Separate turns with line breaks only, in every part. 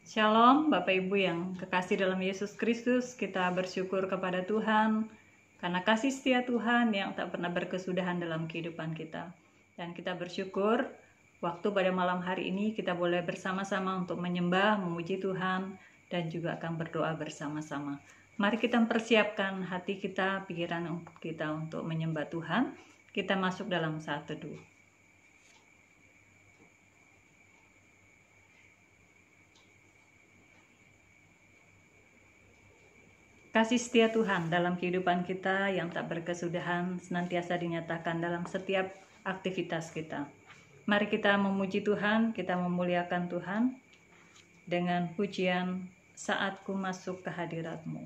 Shalom Bapak Ibu yang kekasih dalam Yesus Kristus, kita bersyukur kepada Tuhan karena kasih setia Tuhan yang tak pernah berkesudahan dalam kehidupan kita. Dan kita bersyukur waktu pada malam hari ini kita boleh bersama-sama untuk menyembah, memuji Tuhan dan juga akan berdoa bersama-sama. Mari kita mempersiapkan hati kita, pikiran kita untuk menyembah Tuhan. Kita masuk dalam saat teduh. Kasih setia Tuhan dalam kehidupan kita yang tak berkesudahan senantiasa dinyatakan dalam setiap aktivitas kita. Mari kita memuji Tuhan, kita memuliakan Tuhan dengan pujian Saat Ku Masuk ke Hadirat-Mu.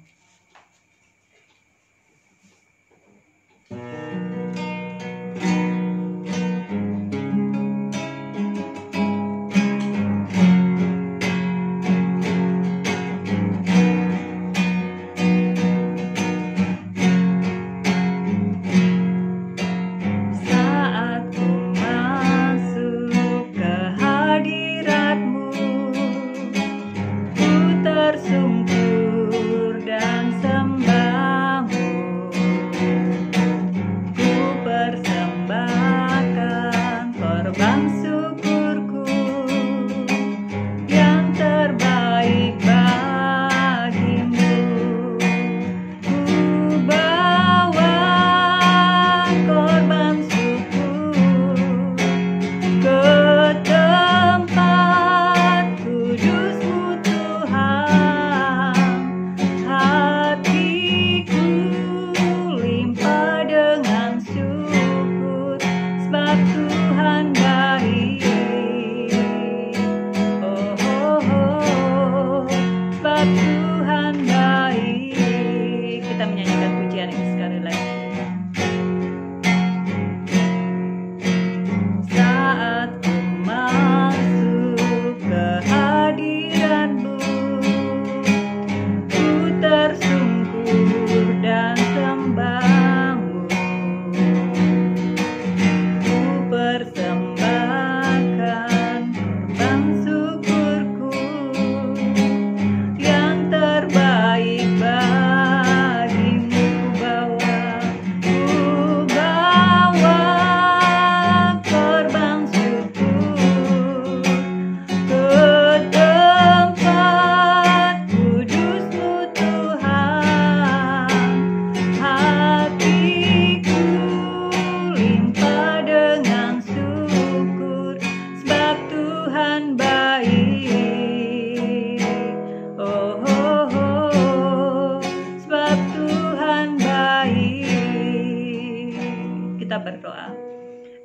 Berdoa.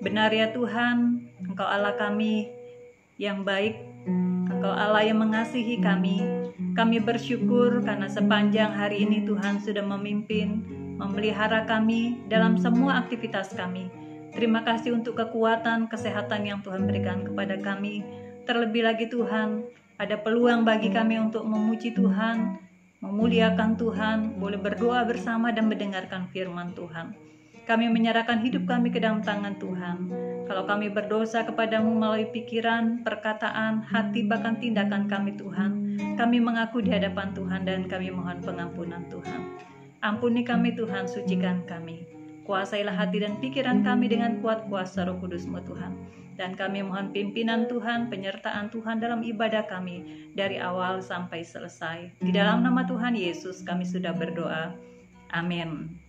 Benar ya Tuhan, Engkau Allah kami yang baik, Engkau Allah yang mengasihi kami. Kami bersyukur karena sepanjang hari ini Tuhan sudah memimpin, memelihara kami dalam semua aktivitas kami. Terima kasih untuk kekuatan, kesehatan yang Tuhan berikan kepada kami. Terlebih lagi Tuhan, ada peluang bagi kami untuk memuji Tuhan, memuliakan Tuhan, boleh berdoa bersama dan mendengarkan firman Tuhan. Kami menyerahkan hidup kami ke dalam tangan Tuhan. Kalau kami berdosa kepadamu melalui pikiran, perkataan, hati, bahkan tindakan kami Tuhan, kami mengaku di hadapan Tuhan dan kami mohon pengampunan Tuhan. Ampuni kami Tuhan, sucikan kami. Kuasailah hati dan pikiran kami dengan kuat kuasa Roh Kudus-Mu Tuhan. Dan kami mohon pimpinan Tuhan, penyertaan Tuhan dalam ibadah kami dari awal sampai selesai. Di dalam nama Tuhan Yesus kami sudah berdoa. Amin.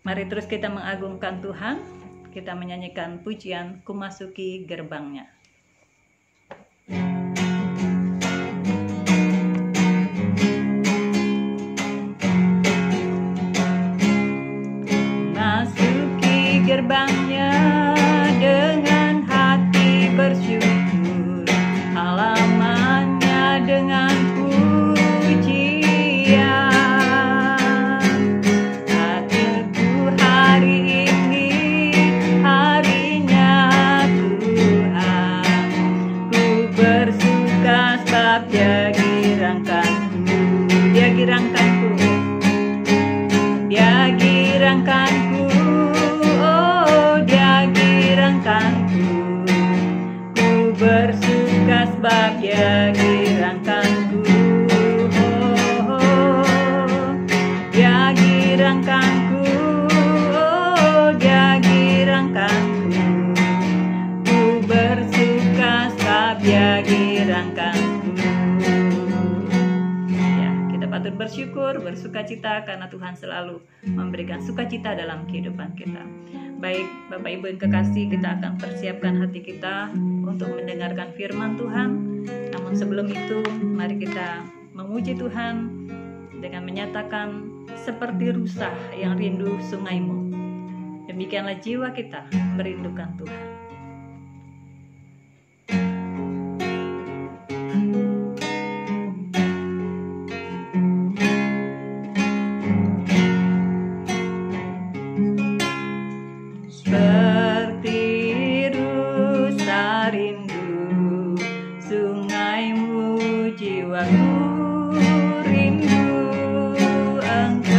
Mari terus kita mengagungkan Tuhan, kita menyanyikan pujian Ku Masuki Gerbang-Nya. Masuki gerbang-Nya dengan hati bersyukur, halamannya dengan bersuka sebab Dia girangkan. menyenangkanku. Ya, kita patut bersyukur, bersukacita karena Tuhan selalu memberikan sukacita dalam kehidupan kita. Baik Bapak Ibu yang kekasih, kita akan persiapkan hati kita untuk mendengarkan firman Tuhan. Namun sebelum itu, mari kita memuji Tuhan dengan menyatakan, seperti rusa yang rindu sungaimu, demikianlah jiwa kita merindukan Tuhan. Seperti rusa rindu sungaimu, jiwaku rindu Engkau.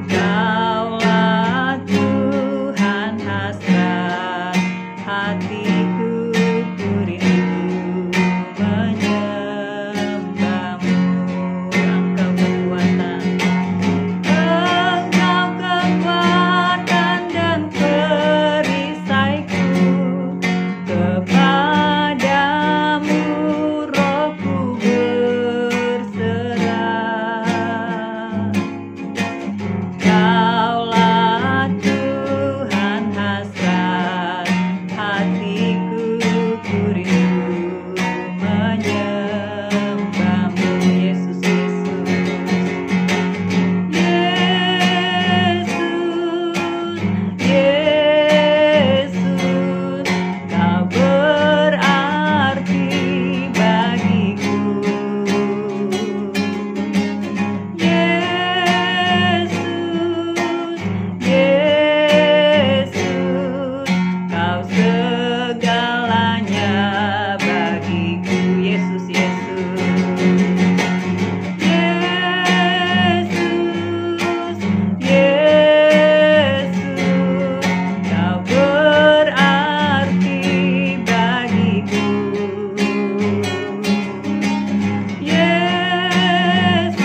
Kaulah Tuhan hasrat hatiku, ku rindu menyembahmu. Engkau kekuatan, Engkau kekuatan dan perisaiku. Kepadamu rohku berserah. Kaulah Tuhan hasrat hatiku, ku rindu menyembahmu. Yesus, Yesus, Yesus, Yesus, Kau berarti bagiku. Yesus, Yesus, Kau segalanya bagiku. Yesus, Yesus, Yesus, Yesus, Kau berarti bagiku. Yesus,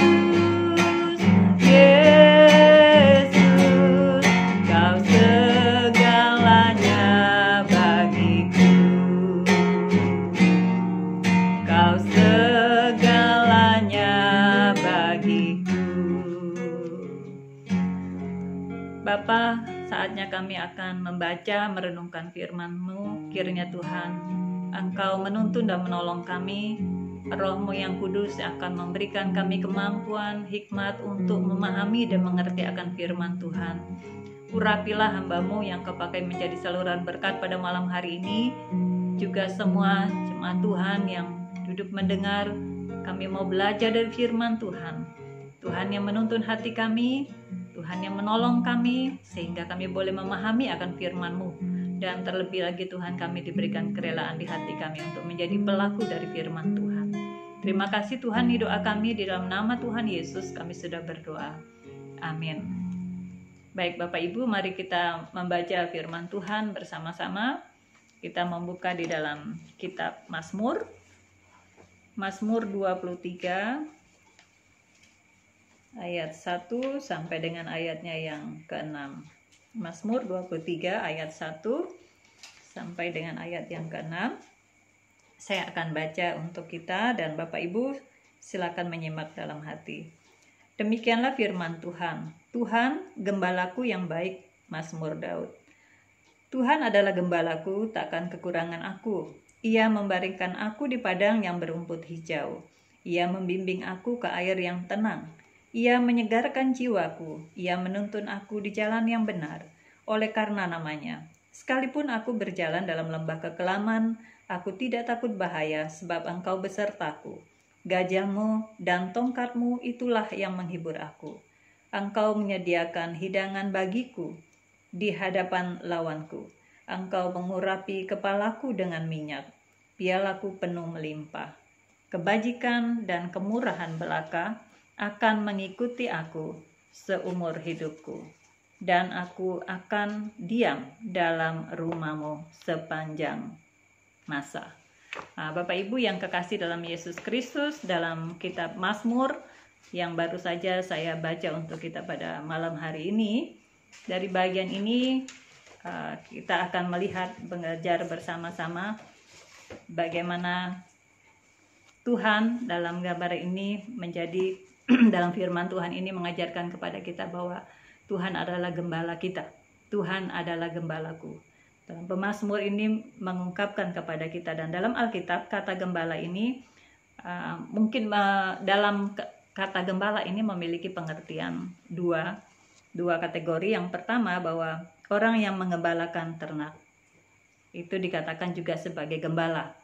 Yesus, Kau segalanya bagiku. Kau segalanya bagiku. Bapa, saatnya kami akan membaca, merenungkan firman-Mu. Kiranya Tuhan, Engkau menuntun dan menolong kami. Roh-Mu yang kudus akan memberikan kami kemampuan, hikmat untuk memahami dan mengerti akan firman Tuhan. Urapilah hamba-Mu yang Kau pakai menjadi saluran berkat pada malam hari ini. Juga semua jemaat Tuhan yang duduk mendengar, kami mau belajar dari firman Tuhan. Tuhan yang menuntun hati kami, Tuhan yang menolong kami, sehingga kami boleh memahami akan firman-Mu. Dan terlebih lagi Tuhan, kami diberikan kerelaan di hati kami untuk menjadi pelaku dari firman Tuhan. Terima kasih Tuhan, di doa kami di dalam nama Tuhan Yesus kami sudah berdoa. Amin. Baik Bapak Ibu, mari kita membaca firman Tuhan bersama-sama. Kita membuka di dalam kitab Mazmur. Mazmur 23 ayat 1 sampai dengan ayatnya yang ke-6. Mazmur 23 ayat 1 sampai dengan ayat yang ke-6. Saya akan baca untuk kita dan Bapak Ibu silakan menyimak dalam hati. Demikianlah firman Tuhan. Tuhan, gembalaku yang baik, Mazmur Daud. Tuhan adalah gembalaku, takkan kekurangan aku. Ia membaringkan aku di padang yang berumput hijau. Ia membimbing aku ke air yang tenang. Ia menyegarkan jiwaku. Ia menuntun aku di jalan yang benar, oleh karena namanya. Sekalipun aku berjalan dalam lembah kekelaman, aku tidak takut bahaya, sebab Engkau besertaku. Gajahmu dan tongkatmu itulah yang menghibur aku. Engkau menyediakan hidangan bagiku di hadapan lawanku. Engkau mengurapi kepalaku dengan minyak, pialaku penuh melimpah. Kebajikan dan kemurahan belaka akan mengikuti aku seumur hidupku, dan aku akan diam dalam rumah-Mu sepanjang masa. Bapak Ibu yang kekasih dalam Yesus Kristus, dalam kitab Mazmur yang baru saja saya baca untuk kita pada malam hari ini, dari bagian ini kita akan melihat, belajar bersama-sama bagaimana Tuhan dalam gambar ini menjadi dalam firman Tuhan ini mengajarkan kepada kita bahwa Tuhan adalah gembala kita. Tuhan adalah gembalaku. Dalam Pemazmur ini mengungkapkan kepada kita, dan dalam Alkitab kata gembala ini mungkin dalam kata gembala ini memiliki pengertian dua kategori. Yang pertama, bahwa orang yang mengembalakan ternak itu dikatakan juga sebagai gembala.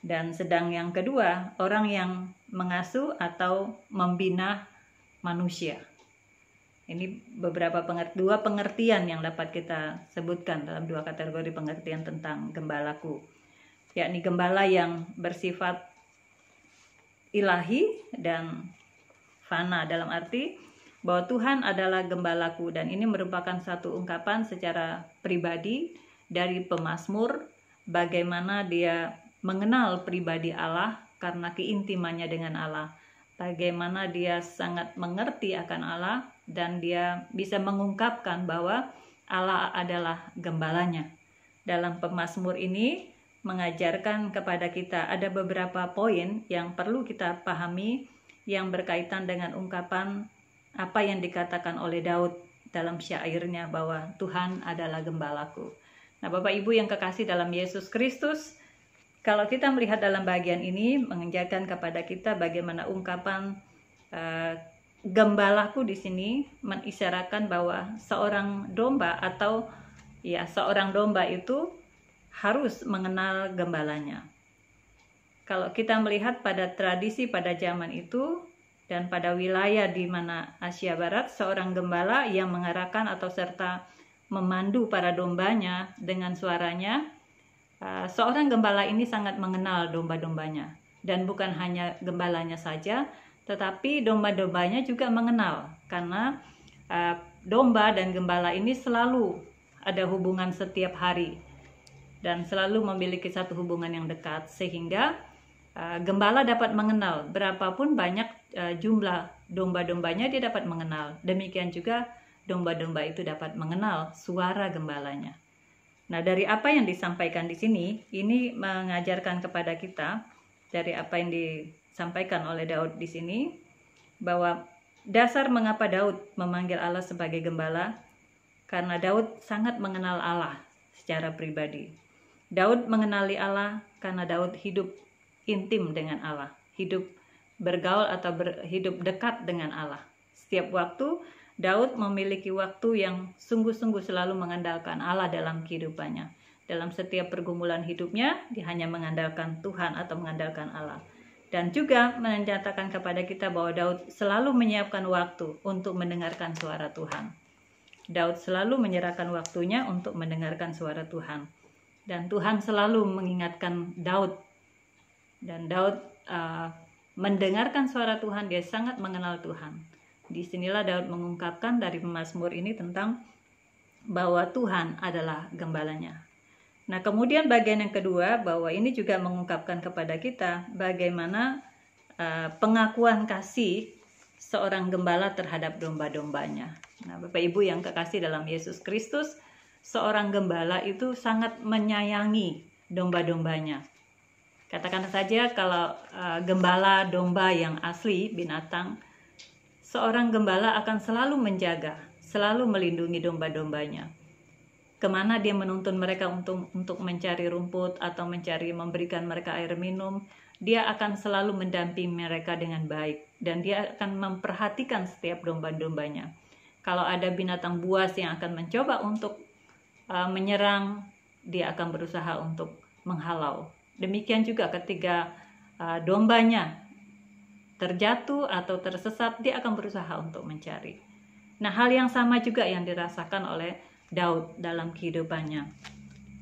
Dan sedang yang kedua, orang yang mengasuh atau membina manusia. Ini dua pengertian yang dapat kita sebutkan dalam dua kategori pengertian tentang gembalaku, yakni gembala yang bersifat ilahi dan fana, dalam arti bahwa Tuhan adalah gembalaku, dan ini merupakan satu ungkapan secara pribadi dari pemazmur bagaimana dia mengenal pribadi Allah karena keintimannya dengan Allah, bagaimana dia sangat mengerti akan Allah, dan dia bisa mengungkapkan bahwa Allah adalah gembalanya. Dalam Pemazmur ini mengajarkan kepada kita ada beberapa poin yang perlu kita pahami yang berkaitan dengan ungkapan apa yang dikatakan oleh Daud dalam syairnya bahwa Tuhan adalah gembalaku. Nah, Bapak Ibu yang kekasih dalam Yesus Kristus, kalau kita melihat dalam bagian ini mengajarkan kepada kita bagaimana ungkapan gembalaku di sini mengisyaratkan bahwa seorang domba itu harus mengenal gembalanya. Kalau kita melihat pada tradisi pada zaman itu dan pada wilayah di mana Asia Barat, seorang gembala yang mengarahkan atau serta memandu para dombanya dengan suaranya, seorang gembala ini sangat mengenal domba-dombanya, dan bukan hanya gembalanya saja, tetapi domba-dombanya juga mengenal, karena domba dan gembala ini selalu ada hubungan setiap hari dan selalu memiliki satu hubungan yang dekat, sehingga gembala dapat mengenal berapapun banyak jumlah domba-dombanya, dia dapat mengenal. Demikian juga domba-domba itu dapat mengenal suara gembalanya. Nah, dari apa yang disampaikan di sini, ini mengajarkan kepada kita dari apa yang disampaikan oleh Daud di sini, bahwa dasar mengapa Daud memanggil Allah sebagai gembala, karena Daud sangat mengenal Allah secara pribadi. Daud mengenali Allah karena Daud hidup intim dengan Allah, hidup bergaul atau hidup dekat dengan Allah. Setiap waktu Daud memiliki waktu yang sungguh-sungguh selalu mengandalkan Allah dalam kehidupannya. Dalam setiap pergumulan hidupnya, dia hanya mengandalkan Tuhan atau mengandalkan Allah. Dan juga menyatakan kepada kita bahwa Daud selalu menyiapkan waktu untuk mendengarkan suara Tuhan. Daud selalu menyerahkan waktunya untuk mendengarkan suara Tuhan. Dan Tuhan selalu mengingatkan Daud. Dan Daud mendengarkan suara Tuhan, dia sangat mengenal Tuhan. Disinilah Daud mengungkapkan dari Pemazmur ini tentang bahwa Tuhan adalah gembalanya. Nah, kemudian bagian yang kedua, bahwa ini juga mengungkapkan kepada kita bagaimana pengakuan kasih seorang gembala terhadap domba-dombanya. Nah, Bapak Ibu yang kekasih dalam Yesus Kristus, seorang gembala itu sangat menyayangi domba-dombanya. Katakan saja kalau gembala domba yang asli, binatang, seorang gembala akan selalu menjaga, selalu melindungi domba-dombanya. Kemana dia menuntun mereka untuk mencari rumput atau memberikan mereka air minum, dia akan selalu mendampingi mereka dengan baik, dan dia akan memperhatikan setiap domba-dombanya. Kalau ada binatang buas yang akan mencoba untuk menyerang, dia akan berusaha untuk menghalau. Demikian juga ketika dombanya terjatuh atau tersesat, dia akan berusaha untuk mencari. Nah, hal yang sama juga yang dirasakan oleh Daud dalam kehidupannya.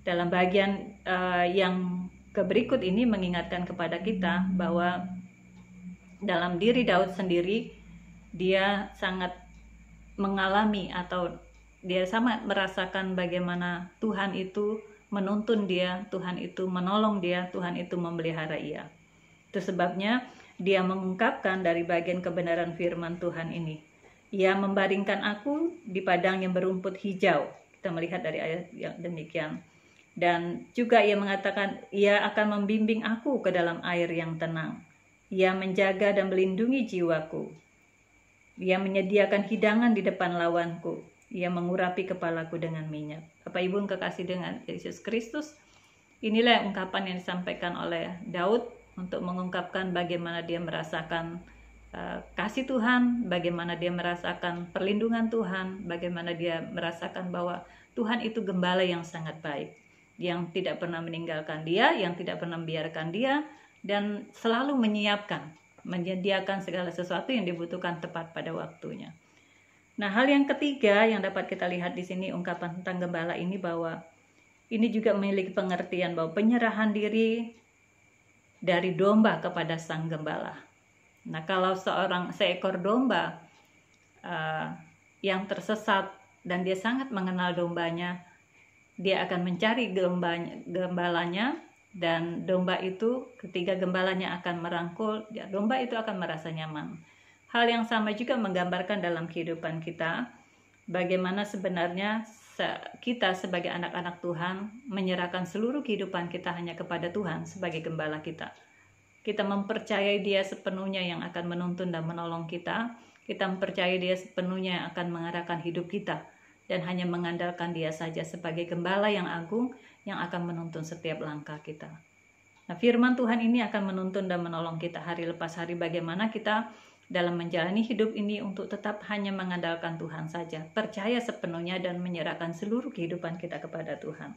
Dalam bagian yang berikut ini mengingatkan kepada kita bahwa dalam diri Daud sendiri, dia sangat mengalami atau dia sangat merasakan bagaimana Tuhan itu menuntun dia, Tuhan itu menolong dia, Tuhan itu memelihara ia. Itu sebabnya dia mengungkapkan dari bagian kebenaran firman Tuhan ini. Ia membaringkan aku di padang yang berumput hijau. Kita melihat dari ayat yang demikian. Dan juga ia mengatakan, ia akan membimbing aku ke dalam air yang tenang. Ia menjaga dan melindungi jiwaku. Ia menyediakan hidangan di depan lawanku. Ia mengurapi kepalaku dengan minyak. Bapak Ibu yang kekasih dengan Yesus Kristus, inilah ungkapan yang disampaikan oleh Daud untuk mengungkapkan bagaimana dia merasakan kasih Tuhan, bagaimana dia merasakan perlindungan Tuhan, bagaimana dia merasakan bahwa Tuhan itu gembala yang sangat baik, yang tidak pernah meninggalkan dia, yang tidak pernah membiarkan dia, dan selalu menyiapkan, menyediakan segala sesuatu yang dibutuhkan tepat pada waktunya. Nah, hal yang ketiga yang dapat kita lihat di sini ungkapan tentang gembala ini, bahwa ini juga memiliki pengertian bahwa penyerahan diri dari domba kepada sang gembala. Nah, kalau seekor domba yang tersesat dan dia sangat mengenal dombanya, dia akan mencari gembalanya, dan domba itu ketika gembalanya akan merangkul, ya, domba itu akan merasa nyaman. Hal yang sama juga menggambarkan dalam kehidupan kita, bagaimana sebenarnya kita sebagai anak-anak Tuhan menyerahkan seluruh kehidupan kita hanya kepada Tuhan sebagai gembala kita. Kita mempercayai dia sepenuhnya yang akan menuntun dan menolong kita. Kita mempercayai dia sepenuhnya yang akan mengarahkan hidup kita, dan hanya mengandalkan dia saja sebagai gembala yang agung yang akan menuntun setiap langkah kita. Nah, firman Tuhan ini akan menuntun dan menolong kita hari lepas hari, bagaimana kita dalam menjalani hidup ini untuk tetap hanya mengandalkan Tuhan saja, percaya sepenuhnya dan menyerahkan seluruh kehidupan kita kepada Tuhan.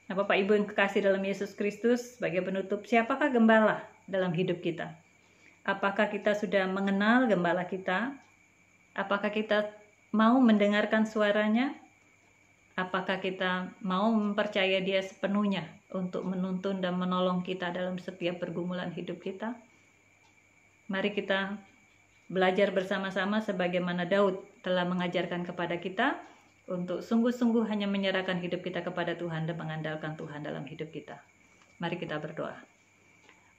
Nah, Bapak Ibu yang kekasih dalam Yesus Kristus, sebagai penutup, siapakah gembala dalam hidup kita? Apakah kita sudah mengenal gembala kita? Apakah kita mau mendengarkan suaranya? Apakah kita mau mempercayai dia sepenuhnya untuk menuntun dan menolong kita dalam setiap pergumulan hidup kita? Mari kita belajar bersama-sama sebagaimana Daud telah mengajarkan kepada kita untuk sungguh-sungguh hanya menyerahkan hidup kita kepada Tuhan dan mengandalkan Tuhan dalam hidup kita. Mari kita berdoa.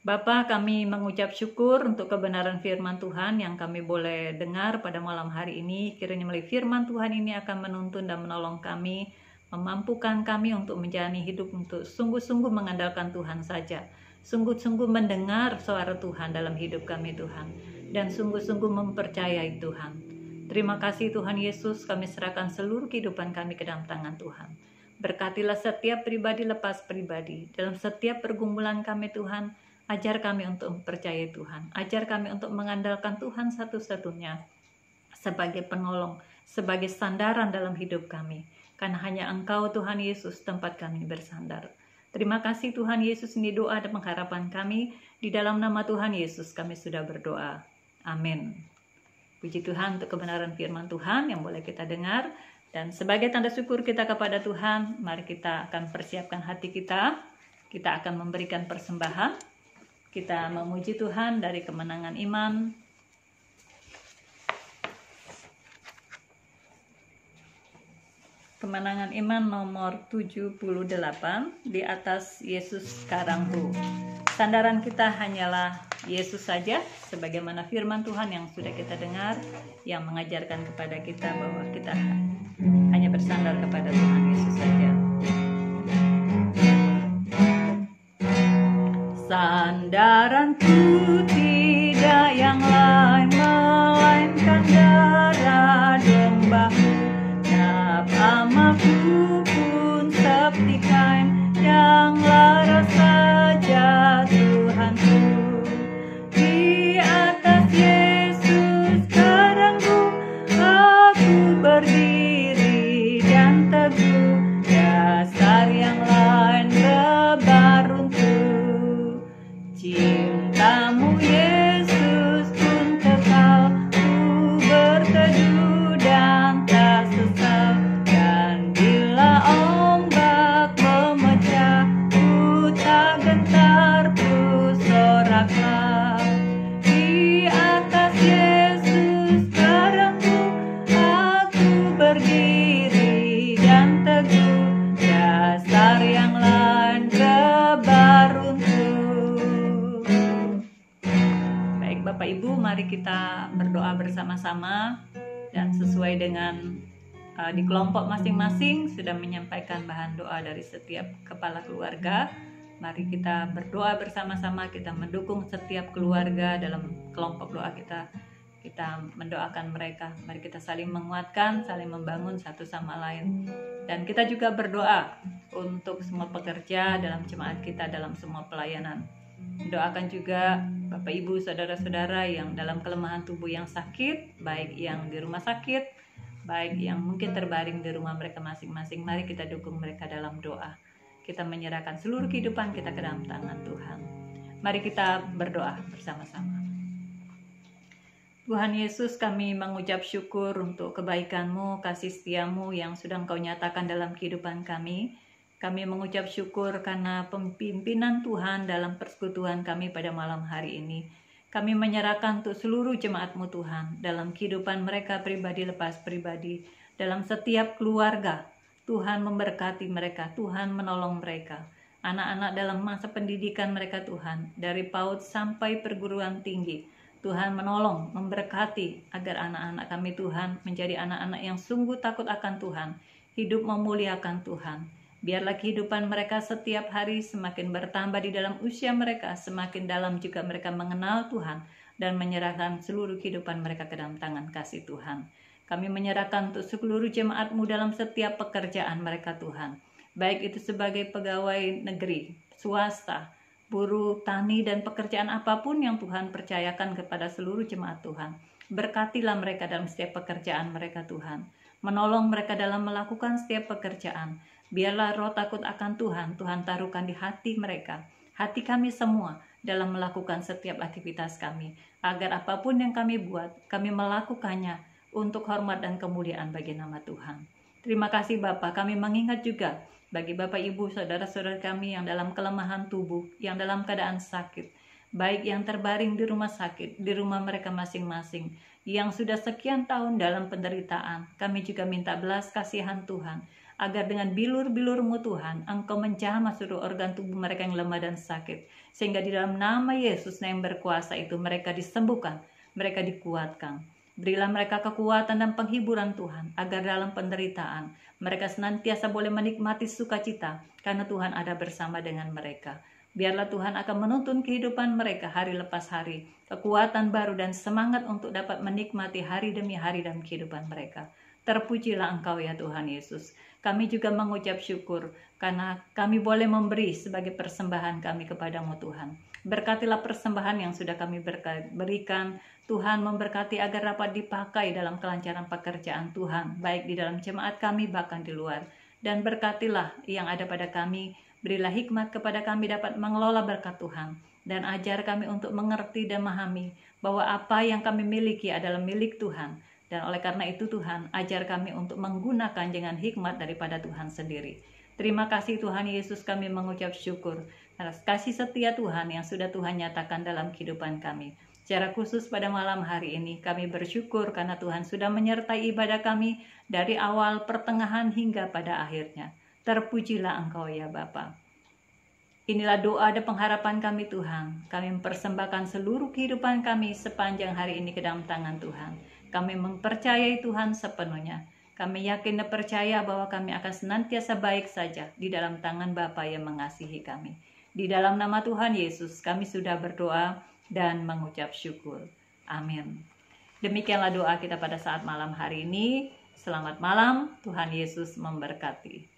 Bapa, kami mengucap syukur untuk kebenaran firman Tuhan yang kami boleh dengar pada malam hari ini. Kiranya melalui firman Tuhan ini akan menuntun dan menolong kami, memampukan kami untuk menjalani hidup untuk sungguh-sungguh mengandalkan Tuhan saja, sungguh-sungguh mendengar suara Tuhan dalam hidup kami Tuhan, dan sungguh-sungguh mempercayai Tuhan. Terima kasih Tuhan Yesus, kami serahkan seluruh kehidupan kami ke dalam tangan Tuhan. Berkatilah setiap pribadi lepas pribadi, dalam setiap pergumulan kami Tuhan. Ajar kami untuk mempercayai Tuhan, ajar kami untuk mengandalkan Tuhan satu-satunya sebagai penolong, sebagai sandaran dalam hidup kami. Karena hanya Engkau Tuhan Yesus tempat kami bersandar. Terima kasih Tuhan Yesus, ini doa dan pengharapan kami. Di dalam nama Tuhan Yesus kami sudah berdoa. Amin. Puji Tuhan untuk kebenaran firman Tuhan yang boleh kita dengar. Dan sebagai tanda syukur kita kepada Tuhan, mari kita akan persiapkan hati kita. Kita akan memberikan persembahan. Kita memuji Tuhan dari kemenangan iman. Kemenangan iman nomor 78, di atas Yesus karangku. Sandaran kita hanyalah Yesus saja, sebagaimana firman Tuhan yang sudah kita dengar, yang mengajarkan kepada kita bahwa kita hanya bersandar kepada Tuhan Yesus saja. Sandaranku tidak yang lain, melainkan darah domba. Amaku pun seperti kain yang laras saja Tuhanku. Di atas Yesus karangku, aku berdiri dan teguh. Dasar yang lain lebar runtuh. Cintamu Yesus pun kekal, ku berteduh dan tak sesal. Dan bila ombak memecah, ku tak gentar, ku soraklah. Di atas Yesus karangku, aku berdiri dan teguh. Dasar yang lain lebar runtuh. Baik Bapak Ibu, mari kita berdoa bersama-sama dan sesuai dengan di kelompok masing-masing sudah menyampaikan bahan doa dari setiap kepala keluarga. Mari kita berdoa bersama-sama, kita mendukung setiap keluarga dalam kelompok doa kita. Kita mendoakan mereka. Mari kita saling menguatkan, saling membangun satu sama lain. Dan kita juga berdoa untuk semua pekerja dalam jemaat kita, dalam semua pelayanan. Doakan juga Bapak Ibu, saudara-saudara yang dalam kelemahan tubuh yang sakit, baik yang di rumah sakit, baik yang mungkin terbaring di rumah mereka masing-masing. Mari kita dukung mereka dalam doa. Kita menyerahkan seluruh kehidupan kita ke dalam tangan Tuhan. Mari kita berdoa bersama-sama. Tuhan Yesus, kami mengucap syukur untuk kebaikan-Mu, kasih setia-Mu yang sudah Engkau nyatakan dalam kehidupan kami. Kami mengucap syukur karena pimpinan Tuhan dalam persekutuan kami pada malam hari ini. Kami menyerahkan untuk seluruh jemaat-Mu Tuhan, dalam kehidupan mereka pribadi lepas pribadi, dalam setiap keluarga. Tuhan memberkati mereka, Tuhan menolong mereka. Anak-anak dalam masa pendidikan mereka Tuhan, dari PAUD sampai perguruan tinggi. Tuhan menolong, memberkati agar anak-anak kami Tuhan menjadi anak-anak yang sungguh takut akan Tuhan, hidup memuliakan Tuhan. Biarlah kehidupan mereka setiap hari semakin bertambah di dalam usia mereka, semakin dalam juga mereka mengenal Tuhan dan menyerahkan seluruh kehidupan mereka ke dalam tangan kasih Tuhan. Kami menyerahkan untuk seluruh jemaat-Mu dalam setiap pekerjaan mereka Tuhan, baik itu sebagai pegawai negeri, swasta, buruh, tani, dan pekerjaan apapun yang Tuhan percayakan kepada seluruh jemaat Tuhan. Berkatilah mereka dalam setiap pekerjaan mereka Tuhan. Menolong mereka dalam melakukan setiap pekerjaan. Biarlah roh takut akan Tuhan, Tuhan taruhkan di hati mereka, hati kami semua dalam melakukan setiap aktivitas kami. Agar apapun yang kami buat, kami melakukannya untuk hormat dan kemuliaan bagi nama Tuhan. Terima kasih Bapa, kami mengingat juga bagi Bapak Ibu saudara-saudara kami yang dalam kelemahan tubuh, yang dalam keadaan sakit, baik yang terbaring di rumah sakit, di rumah mereka masing-masing, yang sudah sekian tahun dalam penderitaan. Kami juga minta belas kasihan Tuhan, agar dengan bilur-bilur-Mu Tuhan, Engkau menjamah seluruh organ tubuh mereka yang lemah dan sakit, sehingga di dalam nama Yesus yang berkuasa itu mereka disembuhkan, mereka dikuatkan. Berilah mereka kekuatan dan penghiburan Tuhan, agar dalam penderitaan mereka senantiasa boleh menikmati sukacita, karena Tuhan ada bersama dengan mereka. Biarlah Tuhan akan menuntun kehidupan mereka hari lepas hari, kekuatan baru dan semangat untuk dapat menikmati hari demi hari dalam kehidupan mereka. Terpujilah Engkau ya Tuhan Yesus. Kami juga mengucap syukur, karena kami boleh memberi sebagai persembahan kami kepadamu Tuhan. Berkatilah persembahan yang sudah kami berikan. Tuhan memberkati agar dapat dipakai dalam kelancaran pekerjaan Tuhan, baik di dalam jemaat kami bahkan di luar. Dan berkatilah yang ada pada kami, berilah hikmat kepada kami dapat mengelola berkat Tuhan. Dan ajar kami untuk mengerti dan memahami bahwa apa yang kami miliki adalah milik Tuhan. Dan oleh karena itu Tuhan, ajar kami untuk menggunakan dengan hikmat daripada Tuhan sendiri. Terima kasih Tuhan Yesus, kami mengucap syukur atas kasih setia Tuhan yang sudah Tuhan nyatakan dalam kehidupan kami. Secara khusus pada malam hari ini kami bersyukur karena Tuhan sudah menyertai ibadah kami dari awal, pertengahan hingga pada akhirnya. Terpujilah Engkau ya Bapa. Inilah doa dan pengharapan kami Tuhan. Kami mempersembahkan seluruh kehidupan kami sepanjang hari ini ke dalam tangan Tuhan. Kami mempercayai Tuhan sepenuhnya. Kami yakin dan percaya bahwa kami akan senantiasa baik saja di dalam tangan Bapa yang mengasihi kami. Di dalam nama Tuhan Yesus kami sudah berdoa dan mengucap syukur. Amin. Demikianlah doa kita pada saat malam hari ini. Selamat malam, Tuhan Yesus memberkati.